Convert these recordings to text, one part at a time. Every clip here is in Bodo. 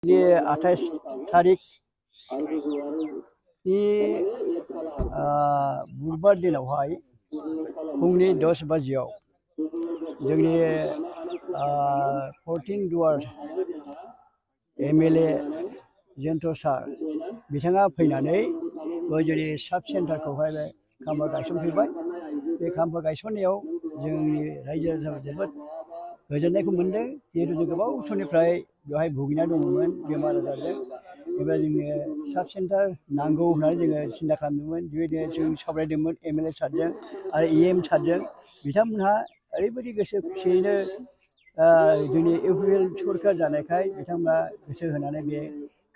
ये 28 तारीख नि बुधबार दिनावहाय फुंनि 10 बाजियाव जोंनि 14 दुवार MLA जयन्त सार बिथाङा फैनानै जोंनि साब सेन्टारखौहाय खाम्फा गायसनफैबाय। बे खाम्फा गायसननायाव जोंनि रायजो राजाफोरा जोबोद गोजोननायखौ मोनदों। जिहेतु जों गोबाव समनिफ्राय बेवहाय भुगिना दङमोन बेमार आजारजों। एबा जोंनो साब सेन्टार नांगौ होननानै जोङो सिन्था खालामदोंमोन। बेबायदिनो जों सावरायदोंमोन MLA सारजों आरो EM सारजों। बिथांमोनहा ओरैबायदि गोसो खुसियैनो जोंनि UPPL सरकार जानायखाय बिथांमोना गोसो होनानै बे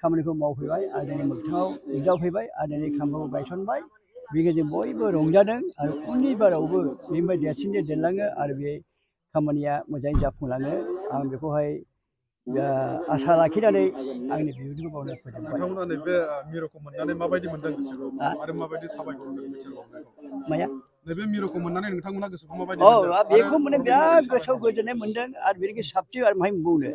खामानिखौ मावफैबाय आरो जोंनि मोगथाङाव नुजाफैबाय आरो दिनै खाम्फाखौ गायसनबाय। बेखौ जों बयबो रंजादों आरो उननि बारावबो बेनिफ्राय देरसिन देरलाङो आरो बे खामानिया मोजाङै जाफुंलाङो। आं बेखौहाय आसा लाखिनानै आंनि बिबुंथिखौ बावनो फोजोबबाय। नोंथांमोना नैबे मिरुखौ मोननानै माबायदि मोनदों गोसोखौ आरो माबायदि साबायखर होदों मिथिगौ माया नैबे मिरुखौ मोननानै नोंथांमोना गोसोखौ माबायदि मोनदों? बेखौ माने बिराद गोसोआव गोजोननाय मोनदों आरो बेनिख्रुइ साबसिन आरो माहाय बुंनो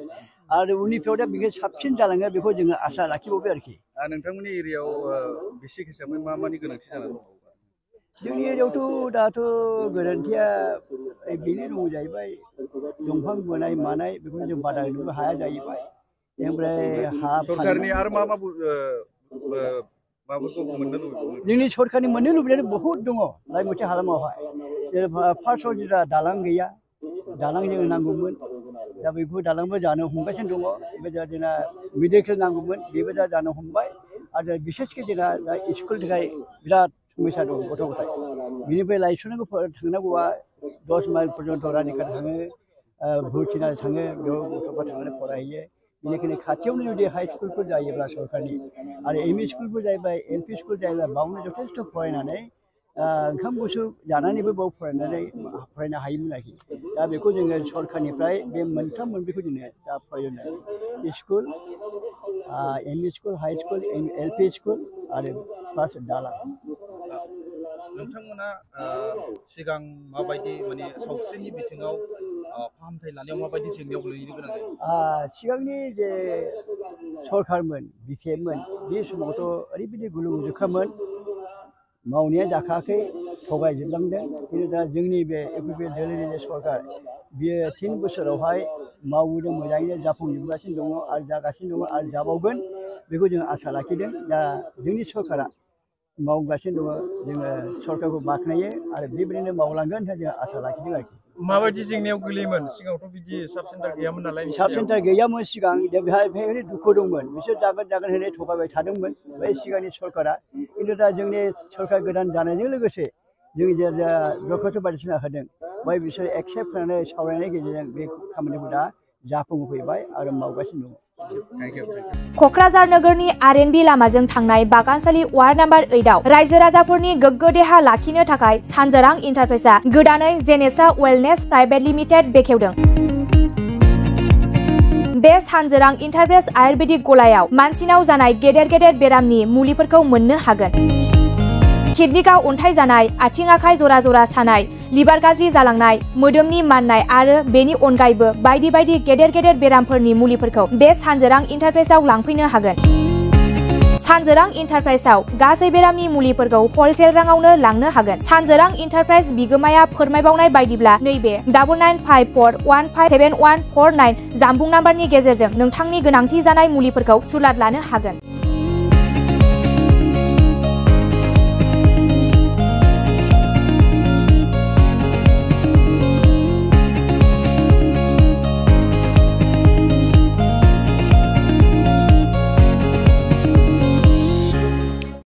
आरो उननिफ्राव दा बेखौ साबसिन जालाङो बेखौ जोङो आसा लाखिबावबाय आरोखि। नोंथांमोननि एरियायाव बिसिक हिसाबै मा मानि गोनांथि जानानै दं? जोंनि एरियायावथ' दाथ' गोनांथिया बेनो दङ जाहैबाय दंफां बोनाय मानाय बेखौनो जों बादा होनोबो हाया जाहैबाय। ओमफ्राय हा सरकारनि आरो मा मा माबाफोरखौ मोननो लुबैबावो? जोंनि सरकारनि मोननो लुबैनाय बहुद दङ रायमोनथि हालामावहाय। फार्स्टआव जोंहा दालां गैया, दालां जोंनो नांगौमोन। दा बेखौ दालांबो जानो हमगासिनो दङ। ओमफ्राय जोंना मेडिकेल नांगौमोन, बेबो दा जानो हमबाय। आरो बिसेसके जोंहा दा स्कुलनि थाखाय बिराद समस्या दं गथ' गथाय। बिनिफ्राय लायस'नांगौ थांनांगौआ 10 माइल पर्यन्त रानिखाट थाङो, भुरथिनार थाङो, बेयाव गथ'फ्रा थांनानै फरायहैयो। बेनिखायनो खाथियावनो जुदि हाइ स्कुलफोर जायोब्ला सरकारनि आरो ME स्कुलफोर जायोबा LP स्कुल जायोब्ला बावनो जथेस्थ' फरायनानै ओंखाम गुसु जानानैबो बाव फरायनो हायोमोन आरोखि। दा बेखौ जोङो सरकारनिफ्राय बे मोनथाम मोनब्रैखौ जोङो दा फरायनो school, ME school, high school, LP school आरो प्लास दालां। नोंथांमोना सिगां माबायदि माने सावस्रिनि बिथिङाव फाहामथाय लानायाव माबायदि जेंनायाव गोलैनो गोनां जायो? सिगांनि जे सरकारमोन BPFमोन बे समावथ' ओरैबायदि गुलुं गुजुखामोन, मावनाया जाखायाखै, थगायजोबलांदों। खिन्थु दा जोंनि बे UPPL दोलोनि जे सरकार बियो 3 बोसोरावहाय मावदों, मोजाङैनो जाफुंजोबगासिनो दङ आरो जागासिनो दङ आरो जाबावगोन बेखौ जों आसा लाखिदों। दा जोंनि सरकारा मावगासिनो दङ, जोङो सरकारखौ बाख्नायो आरो बेबायदिनो मावलांगोन होनना जों आसा लाखिदों आरोखि। माबायदि जेंनायाव गोलैयोमोन? सिगाङावथ' बिदि साब सेन्टार गैयामोन नालाय। साब सेन्टार गैयामोन सिगां, दा बेहाय दुखु दंमोन। बिसोर जागोन होननानै थगायबाय थादोंमोन बै सिगांनि सरकारा। खिन्थु दा जोंनि सरकार गोदान जानायजों लोगोसे जों जे दरखास्थ' बायदिसिना होदों बेहाय बिसोर एक्सेप्ट होनानै सावरायनायनि गेजेरजों बे खामानिखौ दा जाफुंहोफैबाय आरो मावगासिनो दङ। क'क्राझार नोगोरनि RNB लामाजों थांनाय बागानसालि वार्ड नाम्बार 8आव रायजो राजाफोरनि गोग्गो देहा लाखिनो थाखाय सानजोरां इन्टारप्राइजआ गोदानै जेनेसा वेलनेस प्राइभेट लिमिटेड बेखेवदों। बे सानजोरां इन्टारप्राइज आयुर्वेदिक गलायाव मानसिनाव जानाय गेदेर गेदेर बेरामनि मुलिफोरखौ मोननो हागोन। किडनिकआव अन्थाइ जानाय, आथिं आखाइ जरा जरा सानाय, लिभार गाज्रि जालांनाय, मोदोमनि माननाय आरो बेनि अनगायैबो बायदि बायदि गेदेर गेदेर बेरामफोरनि मुलिफोरखौ बे सानजोरां इन्टारप्राइजआव लांफैनो हागोन। सानजोरां इन्टारप्राइजआव गासै बेरामनि मुलिफोरखौ हलसेल राङावनो लांनो हागोन। सानजोरां इन्टारप्राइज बिगोमाया फोरमायबावनाय बायदिब्ला नैबे 9954157149 जानबुं नाम्बारनि गेजेरजों नोंथांनि गोनांथि जानाय मुलिफोरखौ सुलाद लानो हागोन।